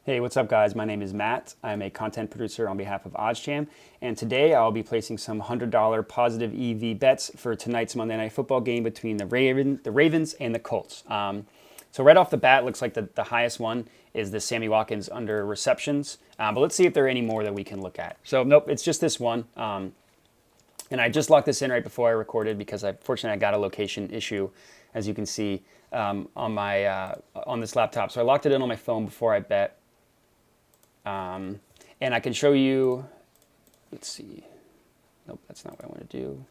Hey, what's up, guys? My name is Matt. I'm a content producer on behalf of OddsJam, and today I'll be placing some $100 positive EV bets for tonight's Monday Night Football game between the Ravens and the Colts. So right off the bat, looks like the highest one is the Sammy Watkins under receptions, but let's see if there are any more that we can look at. So nope, it's just this one. And I just locked this in right before I recorded because fortunately I got a location issue, as you can see on this laptop. So I locked it in on my phone before I bet. And I can show you, let's see, nope, that's not what I want to do.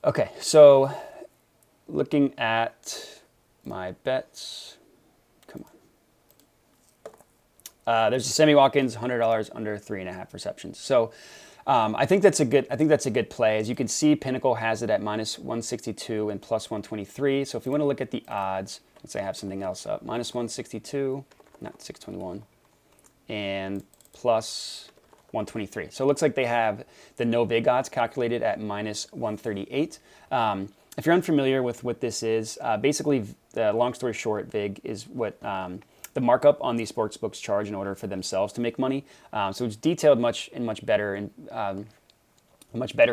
Okay, so looking at my bets, come on. There's a Sammy Watkins, $100 under 3.5 receptions. So I think that's a good play. As you can see, Pinnacle has it at minus 162 and plus 123. So if you want to look at the odds, let's say I have something else up, minus 162, not 621, and plus 123. So it looks like they have the no vig odds calculated at minus 138. If you're unfamiliar with what this is, basically, long story short, vig is what the markup on these sports books charge in order for themselves to make money. So it's detailed much better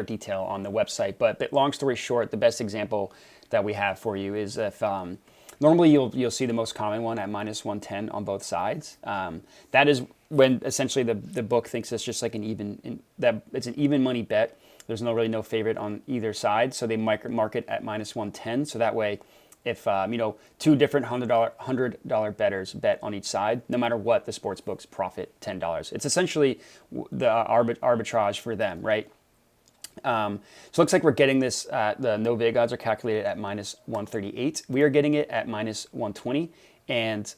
detail on the website. But long story short, the best example that we have for you is if normally you'll see the most common one at minus 110 on both sides. That is when essentially the book thinks it's just like it's an even money bet. There's really no favorite on either side, so they mark it at minus 110. So that way, if two different $100 bettors bet on each side, no matter what, the sports books profit $10. It's essentially the arbitrage for them, right? So it looks like we're getting this. The no vig odds are calculated at minus 138. We are getting it at minus 120, and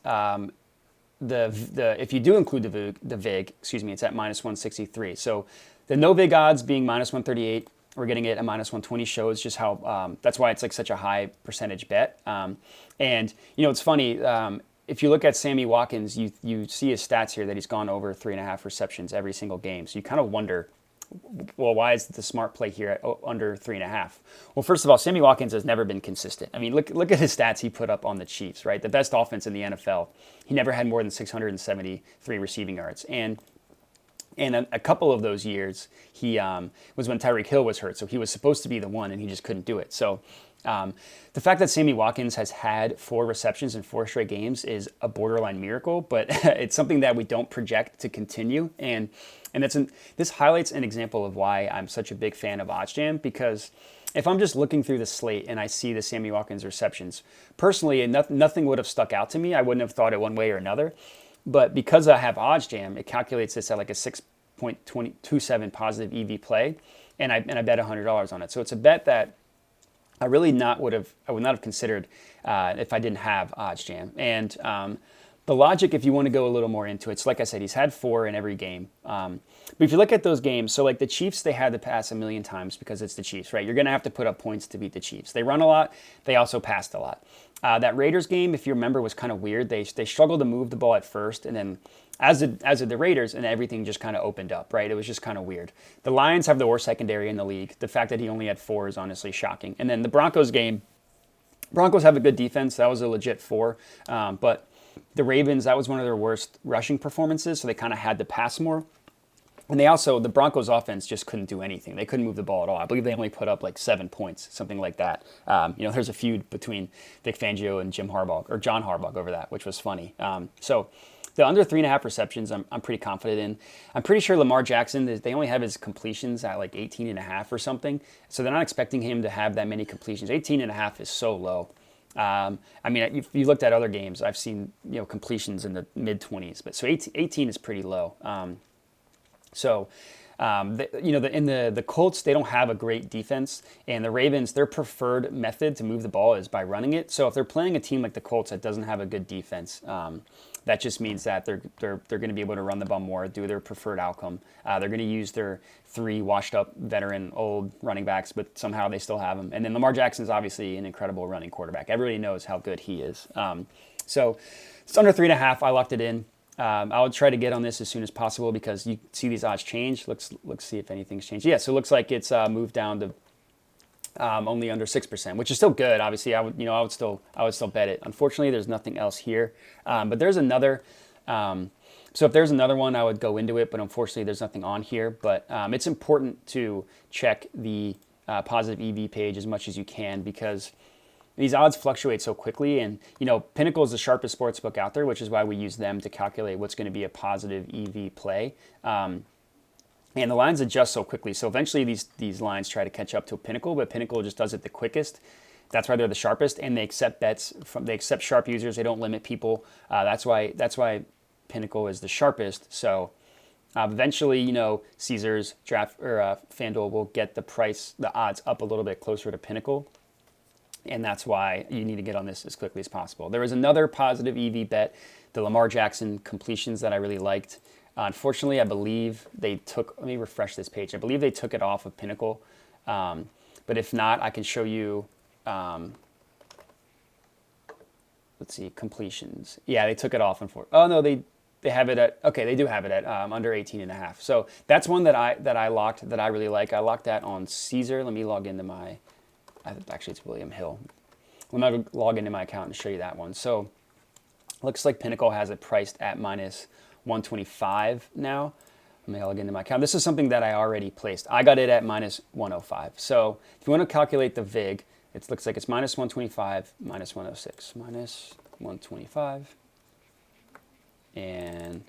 if you do include the vig, excuse me, it's at minus 163. So the no vig odds being minus 138. We're getting it at minus 120 shows just how, that's why it's like such a high percentage bet. And, it's funny, if you look at Sammy Watkins, you see his stats here that he's gone over 3.5 receptions every single game. So you kind of wonder, well, why is the smart play here at under 3.5? Well, first of all, Sammy Watkins has never been consistent. I mean, look at his stats he put up on the Chiefs, right? The best offense in the NFL. He never had more than 673 receiving yards. And a couple of those years, he was when Tyreek Hill was hurt, so he was supposed to be the one, and he just couldn't do it. So the fact that Sammy Watkins has had 4 receptions in 4 straight games is a borderline miracle, but it's something that we don't project to continue. And this highlights an example of why I'm such a big fan of OddsJam, because if I'm just looking through the slate and I see the Sammy Watkins receptions, personally, nothing would have stuck out to me. I wouldn't have thought it one way or another. But because I have OddsJam, it calculates this at like a 6.27 positive EV play, and I bet $100 on it. So it's a bet that I would not have considered if I didn't have OddsJam. And the logic, if you want to go a little more into it, so like I said, he's had 4 in every game. But if you look at those games, so like the Chiefs, they had to pass a million times because it's the Chiefs, right? You're going to have to put up points to beat the Chiefs. They run a lot. They also passed a lot. That Raiders game, if you remember, was kind of weird. They struggled to move the ball at first, and then as did the Raiders, and everything just kind of opened up, right? It was just kind of weird. The Lions have the worst secondary in the league. The fact that he only had 4 is honestly shocking. And then the Broncos game, Broncos have a good defense. That was a legit 4. But the Ravens, that was one of their worst rushing performances, so they kind of had to pass more. And the Broncos offense just couldn't do anything. They couldn't move the ball at all. I believe they only put up like 7 points, something like that. There's a feud between Vic Fangio and John Harbaugh over that, which was funny. So the under 3.5 receptions, I'm pretty confident in. I'm pretty sure Lamar Jackson, they only have his completions at like 18.5 or something. So they're not expecting him to have that many completions. 18.5 is so low. If you looked at other games, I've seen completions in the mid 20s, but so 18 is pretty low. The Colts, they don't have a great defense, and the Ravens, their preferred method to move the ball is by running it. So if they're playing a team like the Colts that doesn't have a good defense, that just means that they're going to be able to run the ball more, do their preferred outcome. They're going to use their 3 washed-up veteran old running backs, but somehow they still have them. And then Lamar Jackson is obviously an incredible running quarterback. Everybody knows how good he is. So it's under 3.5. I locked it in. I'll try to get on this as soon as possible because you see these odds change. Let's see if anything's changed. Yeah, so it looks like it's moved down to only under 6%, which is still good. Obviously, I would still bet it. Unfortunately, there's nothing else here, but there's another. So if there's another one, I would go into it, but unfortunately, there's nothing on here. But it's important to check the positive EV page as much as you can because these odds fluctuate so quickly. And Pinnacle is the sharpest sports book out there, which is why we use them to calculate what's going to be a positive EV play. And the lines adjust so quickly. So eventually these lines try to catch up to Pinnacle, but Pinnacle just does it the quickest. That's why they're the sharpest, and they accept bets they accept sharp users. They don't limit people. That's why Pinnacle is the sharpest. So eventually, Caesars, FanDuel will get the odds up a little bit closer to Pinnacle. And that's why you need to get on this as quickly as possible. There was another positive EV bet, the Lamar Jackson completions that I really liked. Unfortunately, I believe they took, let me refresh this page. I believe they took it off of Pinnacle. But if not, I can show you, let's see, completions. Yeah, they took it off. Oh, no, they have it at, okay, they do have it at under 18.5. So that's one that I locked that I really like. I locked that on Caesar. Let me log into my, actually it's William Hill. Let me log into my account and show you that one. So looks like Pinnacle has it priced at minus 125 now. Let me log into my account. This is something that I already placed. I got it at minus 105. So if you want to calculate the VIG, it looks like it's minus 125, minus 106, minus 125, and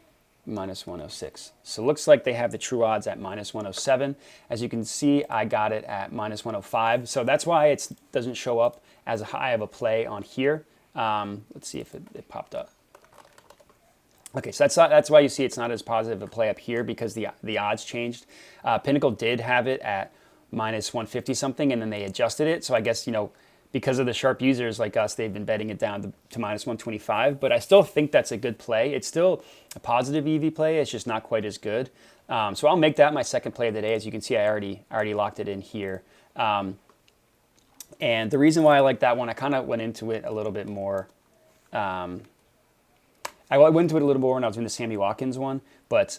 minus 106. So it looks like they have the true odds at minus 107. As you can see, I got it at minus 105. So that's why it doesn't show up as high of a play on here. Let's see if it popped up. Okay, so that's why you see it's not as positive a play up here because the odds changed. Pinnacle did have it at minus 150 something, and then they adjusted it. So I guess, because of the sharp users like us, they've been betting it down to minus 125. But I still think that's a good play. It's still a positive EV play. It's just not quite as good. So I'll make that my second play of the day. As you can see, I already locked it in here. And the reason why I like that one, I kind of went into it a little bit more. I went into it a little more when I was doing the Sammy Watkins one, but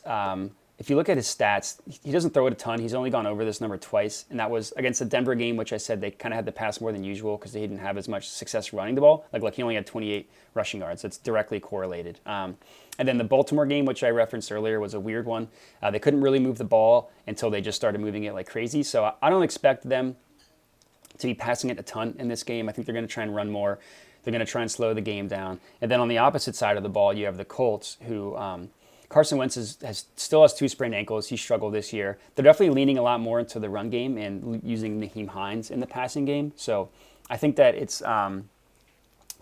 if you look at his stats, he doesn't throw it a ton. He's only gone over this number twice, and that was against the Denver game, which I said they kind of had to pass more than usual because they didn't have as much success running the ball. Like he only had 28 rushing yards. It's directly correlated. And then the Baltimore game, which I referenced earlier, was a weird one. They couldn't really move the ball until they just started moving it like crazy. So I don't expect them to be passing it a ton in this game. I think they're going to try and run more. They're going to try and slow the game down. And then on the opposite side of the ball, you have the Colts, who Carson Wentz still has 2 sprained ankles. He struggled this year. They're definitely leaning a lot more into the run game and using Naheem Hines in the passing game. So I think that it's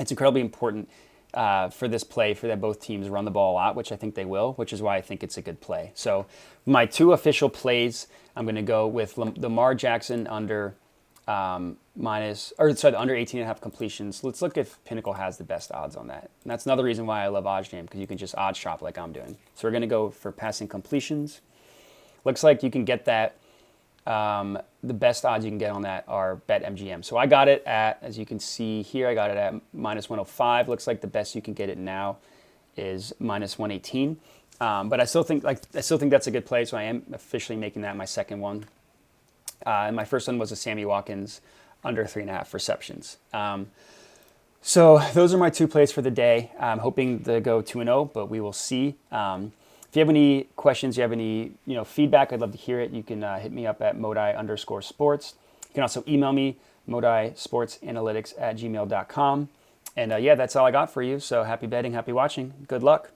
incredibly important for this play for that both teams run the ball a lot, which I think they will, which is why I think it's a good play. So my 2 official plays, I'm going to go with Lamar Jackson under under 18.5 completions. Let's look if Pinnacle has the best odds on that. And that's another reason why I love OddsJam, because you can just odds shop like I'm doing. So we're going to go for passing completions. Looks like you can get that. The best odds you can get on that are BetMGM. So I got it at, as you can see here, I got it at minus 105. Looks like the best you can get it now is minus 118. But I still think that's a good play. So I am officially making that my second one. And my first one was a Sammy Watkins under 3.5 receptions. So those are my 2 plays for the day. I'm hoping to go 2-0, but we will see. If you have any questions, you have any feedback, I'd love to hear it. You can hit me up at modi_sports. You can also email me, modisportsanalytics@gmail.com. And yeah, that's all I got for you. So happy betting, happy watching. Good luck.